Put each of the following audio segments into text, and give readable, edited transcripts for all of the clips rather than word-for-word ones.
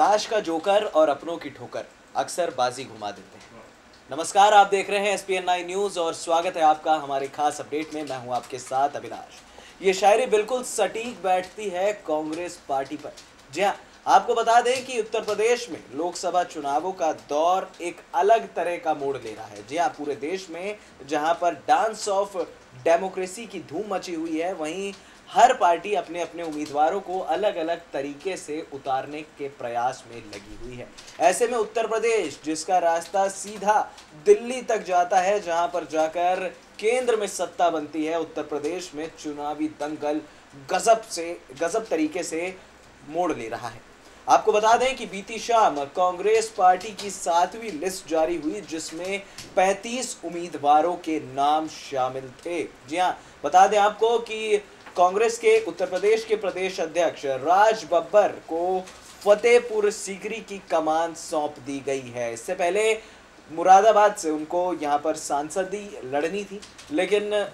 ताश का जोकर और अपनों की ठोकर अक्सर बाजी घुमा देते हैं। नमस्कार, आप देख रहे हैं SPN9 न्यूज़ और स्वागत है आपका हमारे खास अपडेट में। मैं हूं आपके साथ अभिलाष। ये शायरी बिल्कुल सटीक बैठती है कांग्रेस पार्टी पर। जी हाँ, आपको बता दें कि उत्तर प्रदेश में लोकसभा चुनावों का दौर एक अलग तरह का मोड़ ले रहा है। जी हाँ, पूरे देश में जहां पर डांस ऑफ डेमोक्रेसी की धूम मची हुई है, वहीं हर पार्टी अपने अपने उम्मीदवारों को अलग अलग तरीके से उतारने के प्रयास में लगी हुई है। ऐसे में उत्तर प्रदेश, जिसका रास्ता सीधा दिल्ली तक जाता है, जहां पर जाकर केंद्र में सत्ता बनती है, उत्तर प्रदेश में चुनावी दंगल गजब तरीके से मोड़ ले रहा है। आपको बता दें कि बीती शाम कांग्रेस पार्टी की 7वीं लिस्ट जारी हुई, जिसमें 35 उम्मीदवारों के नाम शामिल थे। जी हाँ, बता दें आपको कि कांग्रेस के उत्तर प्रदेश के प्रदेश अध्यक्ष राज बब्बर को फतेहपुर सीकरी की कमान सौंप दी गई है। इससे पहले मुरादाबाद से उनको यहां पर सांसदी लड़नी थी, लेकिन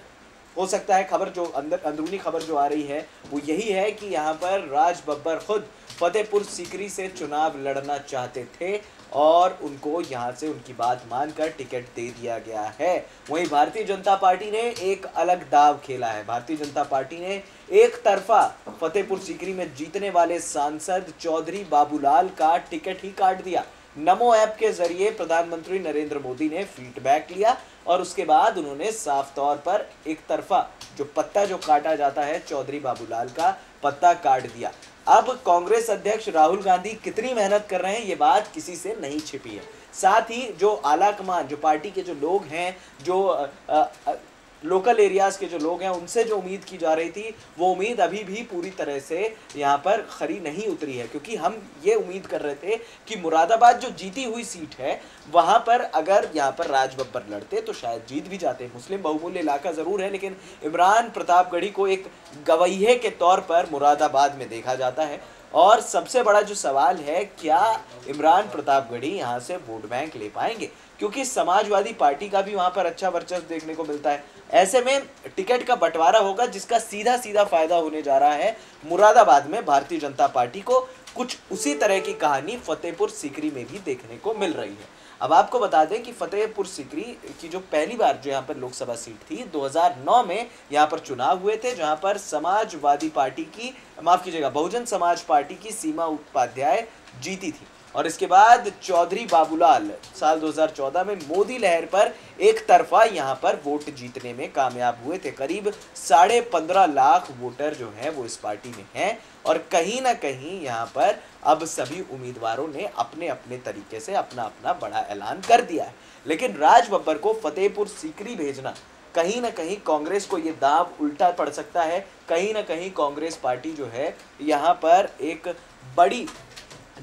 हो सकता है खबर जो अंदरूनी खबर जो आ रही है वो यही है कि यहाँ पर राज बब्बर खुद फतेहपुर सीकरी से चुनाव लड़ना चाहते थे और उनको यहाँ से उनकी बात मानकर टिकट दे दिया गया है। वहीं भारतीय जनता पार्टी ने एक अलग दाव खेला है। भारतीय जनता पार्टी ने एक तरफा फतेहपुर सीकरी में जीतने वाले सांसद चौधरी बाबूलाल का टिकट ही काट दिया। नमो ऐप के जरिए प्रधानमंत्री नरेंद्र मोदी ने फीडबैक लिया और उसके बाद उन्होंने साफ तौर पर एक तरफा जो पत्ता जो काटा जाता है चौधरी बाबूलाल का पत्ता काट दिया। अब कांग्रेस अध्यक्ष राहुल गांधी कितनी मेहनत कर रहे हैं, ये बात किसी से नहीं छिपी है। साथ ही जो आला कमान, जो पार्टी के जो लोग हैं, जो लोकल एरियाज के जो लोग हैं, उनसे जो उम्मीद की जा रही थी, वो उम्मीद अभी भी पूरी तरह से यहाँ पर खरी नहीं उतरी है। क्योंकि हम ये उम्मीद कर रहे थे कि मुरादाबाद जो जीती हुई सीट है, वहाँ पर अगर यहाँ पर राज बब्बर लड़ते तो शायद जीत भी जाते। मुस्लिम बहुमूल्य इलाका ज़रूर है, लेकिन इमरान प्रतापगढ़ी को एक गवैये के तौर पर मुरादाबाद में देखा जाता है। और सबसे बड़ा जो सवाल है, क्या इमरान प्रतापगढ़ी यहाँ से वोट बैंक ले पाएंगे, क्योंकि समाजवादी पार्टी का भी वहाँ पर अच्छा वर्चस्व देखने को मिलता है। ऐसे में टिकट का बंटवारा होगा, जिसका सीधा सीधा फायदा होने जा रहा है मुरादाबाद में भारतीय जनता पार्टी को। कुछ उसी तरह की कहानी फतेहपुर सीकरी में भी देखने को मिल रही है। अब आपको बता दें कि फतेहपुर सीकरी की जो पहली बार जो यहाँ पर लोकसभा सीट थी, 2009 में यहाँ पर चुनाव हुए थे, जहाँ पर समाजवादी पार्टी की, माफ कीजिएगा, बहुजन समाज पार्टी की सीमा उपाध्याय जीती थी। और इसके बाद चौधरी बाबूलाल साल 2014 में मोदी लहर पर एक तरफा यहाँ पर वोट जीतने में कामयाब हुए थे। करीब 15.5 लाख वोटर जो हैं वो इस पार्टी में हैं और कहीं ना कहीं यहाँ पर अब सभी उम्मीदवारों ने अपने अपने तरीके से अपना अपना बड़ा ऐलान कर दिया है। लेकिन राज बब्बर को फतेहपुर सीकरी भेजना कहीं ना कहीं कांग्रेस को ये दाव उल्टा पड़ सकता है। कहीं ना कहीं कांग्रेस पार्टी जो है यहाँ पर एक बड़ी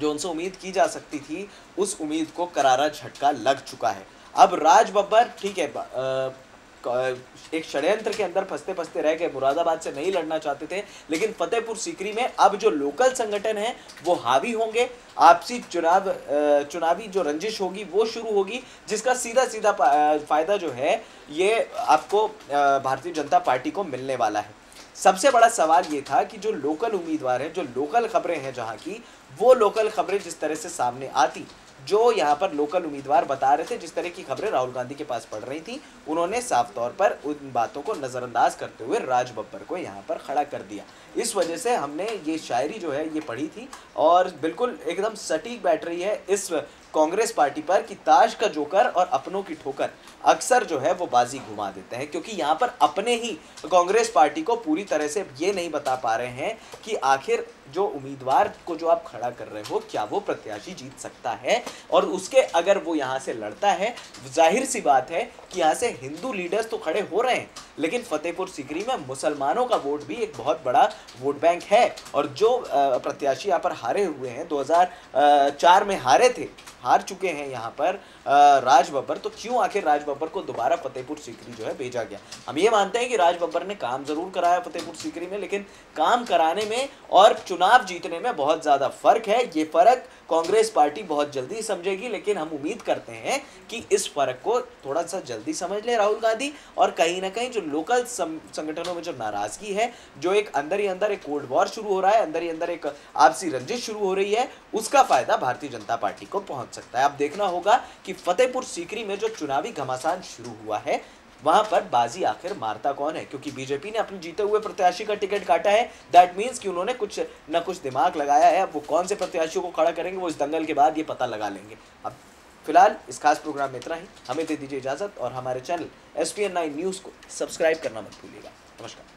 जो उनसे उम्मीद की जा सकती थी, उस उम्मीद को करारा झटका लग चुका है। अब राज बब्बर ठीक है, एक षड्यंत्र के अंदर फंसते फंसते रह गए, मुरादाबाद से नहीं लड़ना चाहते थे, लेकिन फतेहपुर सीकरी में अब जो लोकल संगठन है वो हावी होंगे। आपसी चुनावी जो रंजिश होगी वो शुरू होगी, जिसका सीधा सीधा फायदा जो है ये आपको भारतीय जनता पार्टी को मिलने वाला है। सबसे बड़ा सवाल ये था कि जो लोकल उम्मीदवार हैं, जो लोकल खबरें हैं जहां की, वो लोकल खबरें जिस तरह से सामने आती, जो यहाँ पर लोकल उम्मीदवार बता रहे थे, जिस तरह की खबरें राहुल गांधी के पास पड़ रही थी, उन्होंने साफ तौर पर उन बातों को नज़रअंदाज करते हुए राज बब्बर को यहाँ पर खड़ा कर दिया। इस वजह से हमने ये शायरी जो है ये पढ़ी थी और बिल्कुल एकदम सटीक बैठ रही है इस कांग्रेस पार्टी पर कि ताश का जोकर और अपनों की ठोकर अक्सर जो है वो बाजी घुमा देते हैं। क्योंकि यहाँ पर अपने ही कांग्रेस पार्टी को पूरी तरह से ये नहीं बता पा रहे हैं कि आखिर जो उम्मीदवार को जो आप खड़ा कर रहे हो, क्या वो प्रत्याशी जीत सकता है। और उसके अगर वो यहाँ से लड़ता है, जाहिर सी बात है कि यहाँ से हिंदू लीडर्स तो खड़े हो रहे हैं, लेकिन फतेहपुर सीकरी में मुसलमानों का वोट भी एक बहुत बड़ा वोट बैंक है। और जो प्रत्याशी यहाँ पर हारे हुए हैं, 2004 में हार चुके हैं यहाँ पर राज बब्बर, तो क्यों आखिर राज बब्बर को दोबारा फतेहपुर सीकरी जो है भेजा गया। हम ये मानते हैं कि राज बब्बर ने काम जरूर कराया फतेहपुर सीकरी में, लेकिन काम कराने में और चुनाव जीतने में बहुत ज्यादा फर्क है। ये फर्क कांग्रेस पार्टी बहुत जल्दी समझेगी, लेकिन हम उम्मीद करते हैं कि इस फर्क को थोड़ा सा जल्दी समझ ले राहुल गांधी, और कहीं ना कहीं जो लोकल संगठनों में जो नाराजगी है, जो एक अंदर ही अंदर एक कोल्ड वॉर शुरू हो रहा है, अंदर ही अंदर एक आपसी रंजिश शुरू हो रही है, उसका फायदा भारतीय जनता पार्टी को पहुंच सकता है। अब देखना होगा कि फतेहपुर सीकरी में जो चुनावी घमासान शुरू हुआ है, वहां पर बाजी आखिर मारता कौन है, क्योंकि बीजेपी ने अपने जीते हुए प्रत्याशी का टिकट काटा है। दैट मींस कि उन्होंने कुछ न कुछ दिमाग लगाया है। अब वो कौन से प्रत्याशियों को खड़ा करेंगे वो इस दंगल के बाद ये पता लगा लेंगे। अब फिलहाल इस खास प्रोग्राम में इतना ही। हमें दे दीजिए इजाजत और हमारे चैनल SPN9 न्यूज को सब्सक्राइब करना मत भूलिएगा। नमस्कार।